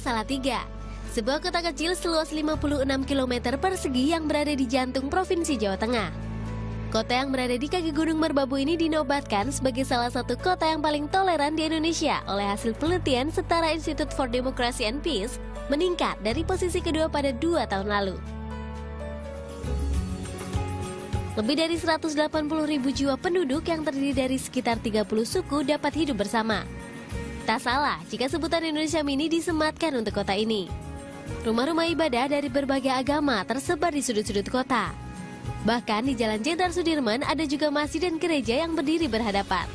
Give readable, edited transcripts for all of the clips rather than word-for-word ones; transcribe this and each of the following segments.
Salatiga, sebuah kota kecil seluas 56 km persegi yang berada di jantung Provinsi Jawa Tengah. Kota yang berada di kaki Gunung Merbabu ini dinobatkan sebagai salah satu kota yang paling toleran di Indonesia oleh hasil penelitian Setara Institute for Democracy and Peace, meningkat dari posisi kedua pada 2 tahun lalu. Lebih dari 180.000 jiwa penduduk yang terdiri dari sekitar 30 suku dapat hidup bersama. Tak salah jika sebutan Indonesia Mini disematkan untuk kota ini. Rumah-rumah ibadah dari berbagai agama tersebar di sudut-sudut kota. Bahkan di Jalan Jenderal Sudirman ada juga masjid dan gereja yang berdiri berhadapan.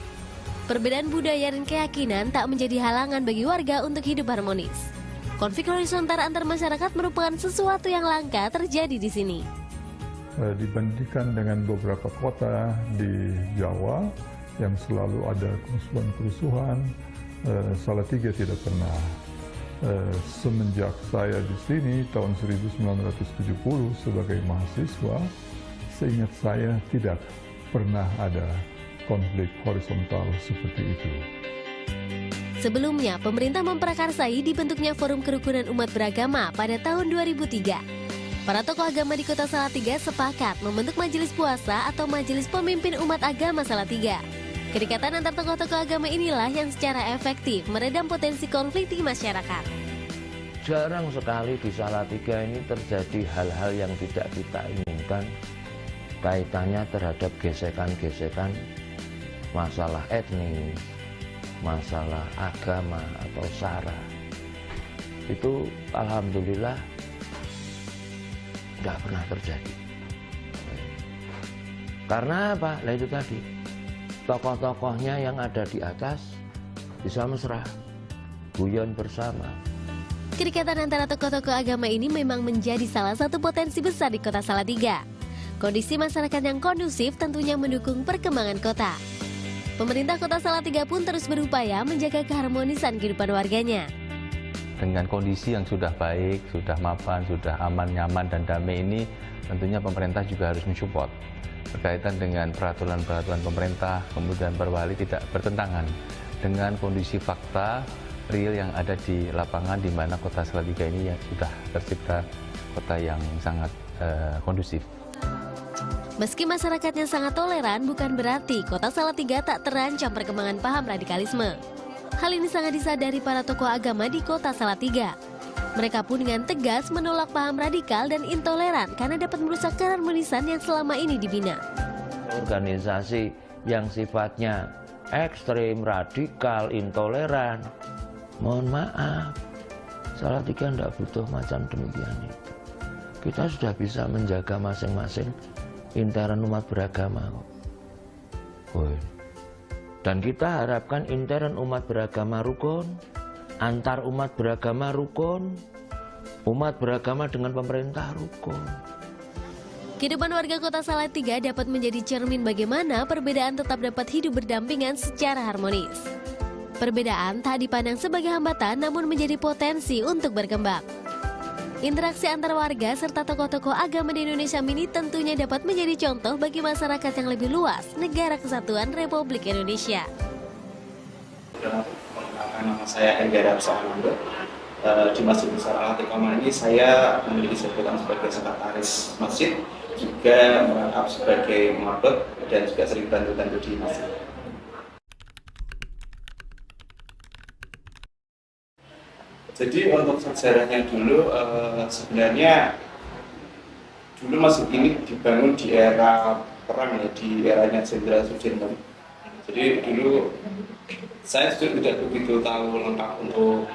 Perbedaan budaya dan keyakinan tak menjadi halangan bagi warga untuk hidup harmonis. Konflik horizontal antar masyarakat merupakan sesuatu yang langka terjadi di sini. Dibandingkan dengan beberapa kota di Jawa yang selalu ada kerusuhan-kerusuhan, Salatiga tidak pernah. Semenjak saya di sini tahun 1970 sebagai mahasiswa, seingat saya tidak pernah ada konflik horizontal seperti itu. Sebelumnya, pemerintah memprakarsai dibentuknya Forum Kerukunan Umat Beragama pada tahun 2003. Para tokoh agama di Kota Salatiga sepakat membentuk Majelis Puasa atau Majelis Pemimpin Umat Agama Salatiga. Kedekatan antar tokoh-tokoh agama inilah yang secara efektif meredam potensi konflik di masyarakat. Jarang sekali di Salatiga ini terjadi hal-hal yang tidak kita inginkan kaitannya terhadap gesekan-gesekan masalah etnis, masalah agama atau sara. Itu alhamdulillah tidak pernah terjadi. Karena apa? Lah itu tadi, tokoh-tokohnya yang ada di atas bisa mesra, guyon bersama. Kedekatan antara tokoh-tokoh agama ini memang menjadi salah satu potensi besar di Kota Salatiga. Kondisi masyarakat yang kondusif tentunya mendukung perkembangan kota. Pemerintah Kota Salatiga pun terus berupaya menjaga keharmonisan kehidupan warganya. Dengan kondisi yang sudah baik, sudah mapan, sudah aman, nyaman, dan damai ini, tentunya pemerintah juga harus mensupport. Berkaitan dengan peraturan-peraturan pemerintah, kemudian perwali tidak bertentangan dengan kondisi fakta real yang ada di lapangan, di mana Kota Salatiga ini yang sudah tercipta kota yang sangat kondusif. Meski masyarakatnya sangat toleran, bukan berarti Kota Salatiga tak terancam perkembangan paham radikalisme. Hal ini sangat disadari para tokoh agama di Kota Salatiga. Mereka pun dengan tegas menolak paham radikal dan intoleran karena dapat merusak keharmonisan yang selama ini dibina. Organisasi yang sifatnya ekstrem, radikal, intoleran, mohon maaf, Salatiga tidak butuh macam demikian itu. Kita sudah bisa menjaga masing-masing intern umat beragama. Dan kita harapkan intern umat beragama rukun, antar umat beragama rukun, umat beragama dengan pemerintah rukun. Kehidupan warga Kota Salatiga dapat menjadi cermin bagaimana perbedaan tetap dapat hidup berdampingan secara harmonis. Perbedaan tak dipandang sebagai hambatan namun menjadi potensi untuk berkembang. Interaksi antar warga serta tokoh-tokoh agama di Indonesia Mini tentunya dapat menjadi contoh bagi masyarakat yang lebih luas Negara Kesatuan Republik Indonesia. Nama saya Enggara Arsalando. Di Masjid Besar Al-Iqamah ini saya memiliki jabatan sebagai sekretaris masjid, juga merangkap sebagai marbot dan juga sering bantu-bantu di masjid. Jadi untuk sejarahnya dulu, sebenarnya dulu masjid ini dibangun di era perang ya, di eranya Jenderal Sudirman. Jadi dulu saya tidak begitu tahu lengkap untuk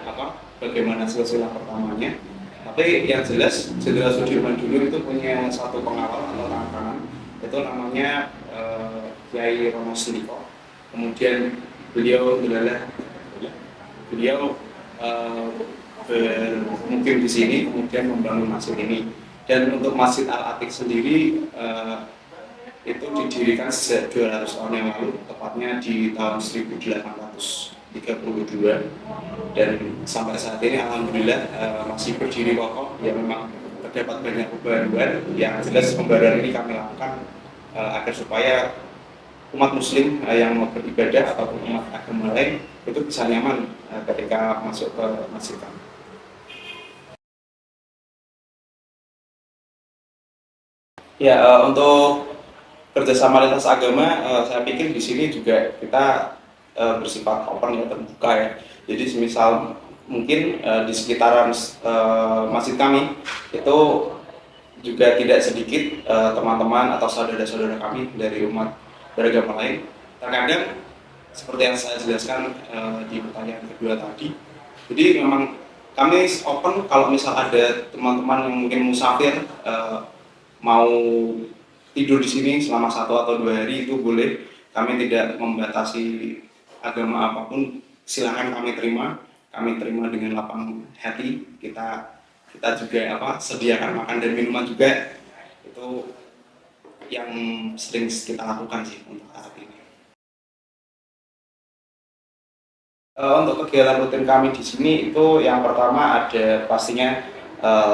bagaimana silsilah pertamanya. Tapi yang jelas Jenderal Sudirman dulu itu punya satu pengawal atau rangkangan, itu namanya Kiai Rono Sliko. Kemudian beliau bermukim di sini, kemudian membangun masjid ini. Dan untuk Masjid Al-Atiq sendiri itu didirikan sejak 200 tahun yang lalu, tepatnya di tahun 1832. Dan sampai saat ini alhamdulillah masih berdiri kokoh. Ya memang terdapat banyak pembaruan. Yang jelas pembaruan ini kami lakukan agar supaya umat muslim yang mau beribadah ataupun umat agama lain itu bisa nyaman ketika masuk ke masjid kami. Ya, untuk kerjasama lintas agama, saya pikir di sini juga kita bersifat open ya, terbuka ya. Jadi semisal mungkin di sekitaran masjid kami itu juga tidak sedikit teman-teman atau saudara-saudara kami dari umat beragama lain. Terkadang seperti yang saya jelaskan di pertanyaan kedua tadi, jadi memang kami open kalau misal ada teman-teman yang mungkin musafir mau tidur di sini selama 1 atau 2 hari itu boleh. Kami tidak membatasi agama apapun, silakan kami terima dengan lapang hati. Kita juga sediakan makan dan minuman juga, itu yang sering kita lakukan sih untuk saat ini. Untuk kegiatan rutin kami di sini itu yang pertama ada pastinya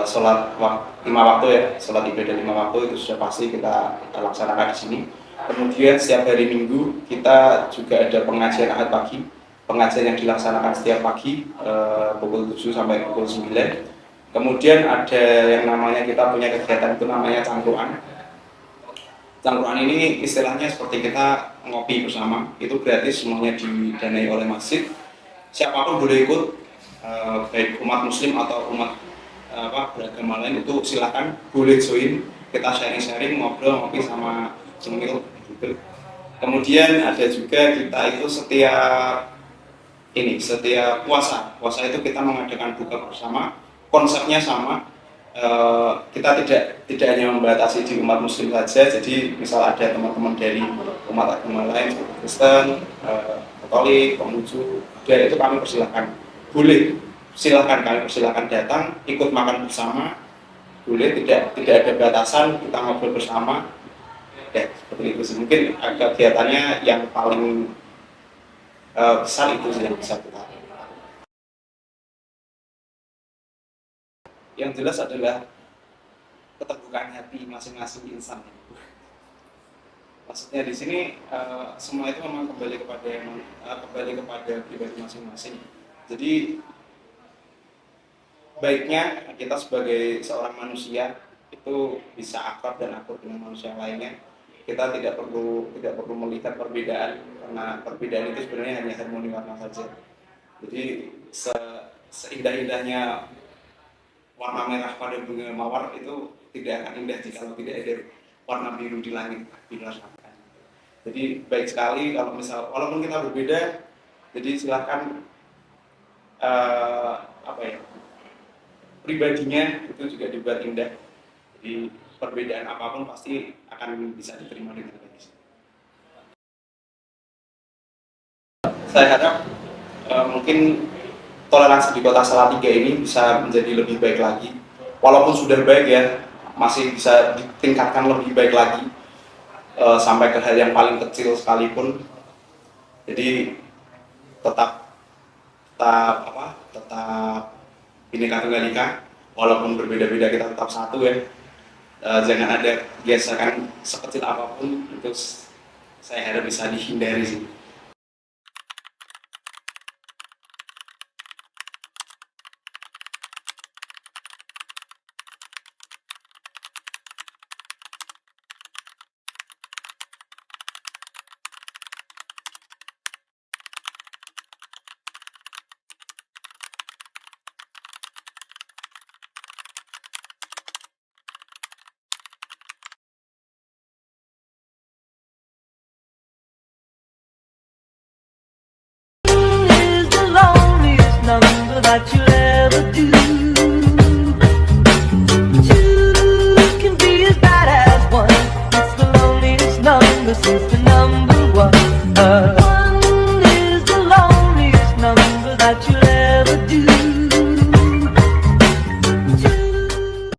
sholat 5 waktu ya, sholat ibadah 5 waktu itu sudah pasti kita laksanakan di sini. Kemudian setiap hari Minggu kita juga ada pengajian Ahad pagi, pengajian yang dilaksanakan setiap pagi pukul 7 sampai pukul 9. Kemudian ada yang namanya kita punya kegiatan itu namanya cangkruan. Cangkruan ini istilahnya seperti kita ngopi bersama, itu gratis, semuanya didanai oleh masjid. Siapapun boleh ikut, baik umat muslim atau umat beragama lain itu silakan boleh join, kita sharing-sharing, ngobrol, ngopi sama cemil gitu. Kemudian ada juga kita itu setiap puasa itu kita mengadakan buka bersama, konsepnya sama. Kita tidak hanya membatasi di umat muslim saja, jadi misal ada teman-teman dari umat agama lain seperti Kristen, Katolik, Konghucu, itu kami persilahkan, boleh, kami persilahkan datang ikut makan bersama, boleh, tidak ada batasan, kita ngobrol bersama ya, seperti itu sih. Mungkin kegiatannya yang paling besar itu yang bisa kita. Yang jelas adalah keterbukaan hati masing-masing insan. Maksudnya di sini semua itu memang kembali kepada pribadi masing-masing. Jadi baiknya kita sebagai seorang manusia itu bisa akrab dan akur dengan manusia lainnya. Kita tidak perlu melihat perbedaan, karena perbedaan itu sebenarnya hanya harmoni warna saja. Jadi seindah-indahnya warna merah pada bunga mawar itu tidak akan indah jika tidak ada warna biru di langit, biru langit. Jadi baik sekali kalau misal walaupun kita berbeda, jadi silakan pribadinya itu juga dibuat indah. Jadi perbedaan apapun pasti akan bisa diterima dengan baik. Saya harap mungkin toleransi di Kota Salatiga ini bisa menjadi lebih baik lagi. Walaupun sudah baik ya, masih bisa ditingkatkan lebih baik lagi sampai ke hal yang paling kecil sekalipun. Jadi tetap Bhinneka Tunggal Ika, walaupun berbeda-beda kita tetap satu ya. Jangan ada gesekan sekecil apapun, itu saya harap bisa dihindari sih. Number that you'll ever do. Two can be as bad as one. It's the loneliest number since the number one. One is the loneliest number that you'll